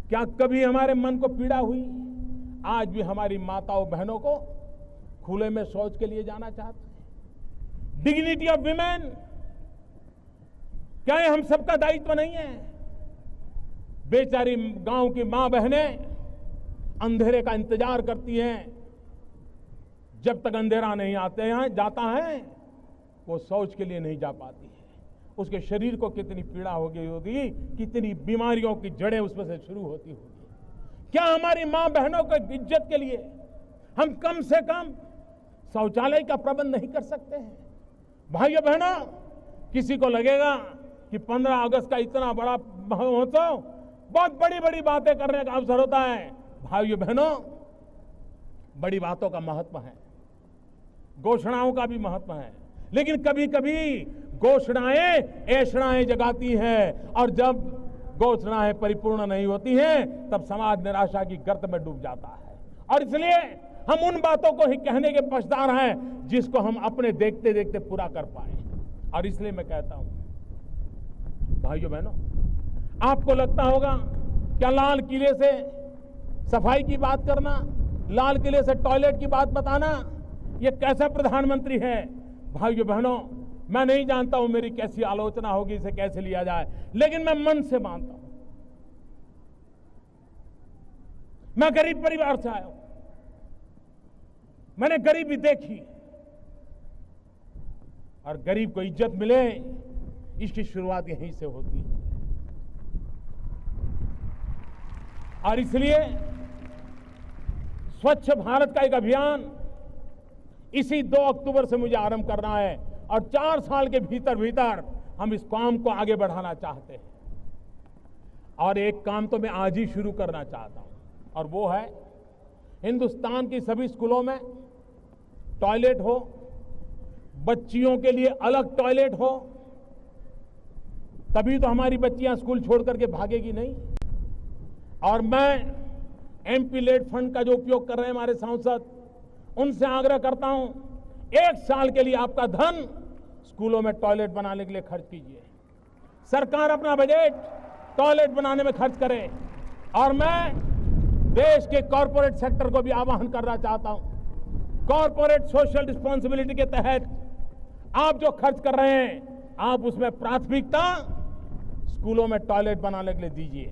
क्या कभी हमारे मन को पीड़ा हुई? आज भी हमारी माताओं बहनों को खुले में शौच के लिए जाना चाहते हैं। डिग्निटी ऑफ विमेन, क्या ये हम सबका दायित्व नहीं है? बेचारी गांव की मां बहनें अंधेरे का इंतजार करती हैं, जब तक अंधेरा नहीं जाता है वो शौच के लिए नहीं जा पाती है। उसके शरीर को कितनी पीड़ा हो गई होगी, कितनी बीमारियों की जड़ें उसमें से शुरू होती होगी। क्या हमारी मां बहनों की इज्जत के लिए हम कम से कम शौचालय का प्रबंध नहीं कर सकते हैं? भाइयों बहनों, किसी को लगेगा कि 15 अगस्त का इतना बड़ा महोत्सव बहुत बड़ी बड़ी बातें करने का अवसर होता है। भाइयों बहनों, बड़ी बातों का महत्व है, घोषणाओं का भी महत्व है, लेकिन कभी कभी घोषणाएं ऐषणाएं जगाती हैं, और जब घोषणाएं परिपूर्ण नहीं होती हैं तब समाज निराशा की गर्त में डूब जाता है। और इसलिए हम उन बातों को ही कहने के पक्षधर हैं जिसको हम अपने देखते देखते पूरा कर पाए। और इसलिए मैं कहता हूं, भाइयों बहनों, आपको लगता होगा क्या लाल किले से सफाई की बात करना, लाल किले से टॉयलेट की बात बताना, ये कैसा प्रधानमंत्री है? भाइयों बहनों, मैं नहीं जानता हूं मेरी कैसी आलोचना होगी, इसे कैसे लिया जाए, लेकिन मैं मन से मानता हूं। मैं गरीब परिवार से आया हूं, मैंने गरीबी देखी, और गरीब को इज्जत मिले इसकी शुरुआत यहीं से होती है। और इसलिए स्वच्छ भारत का एक अभियान इसी 2 अक्टूबर से मुझे आरंभ करना है, और 4 साल के भीतर भीतर हम इस काम को आगे बढ़ाना चाहते हैं। और एक काम तो मैं आज ही शुरू करना चाहता हूं, और वो है हिंदुस्तान की सभी स्कूलों में टॉयलेट हो, बच्चियों के लिए अलग टॉयलेट हो, तभी तो हमारी बच्चियां स्कूल छोड़ करके भागेगी नहीं। और मैं एमपी लेड फंड का जो उपयोग कर रहे हैं हमारे सांसद, उनसे आग्रह करता हूं, 1 साल के लिए आपका धन स्कूलों में टॉयलेट बनाने के लिए खर्च कीजिए। सरकार अपना बजट टॉयलेट बनाने में खर्च करे। और मैं देश के कॉरपोरेट सेक्टर को भी आह्वान करना चाहता हूं, कॉरपोरेट सोशल रिस्पॉन्सिबिलिटी के तहत आप जो खर्च कर रहे हैं, आप उसमें प्राथमिकता स्कूलों में टॉयलेट बनाने के लिए दीजिए।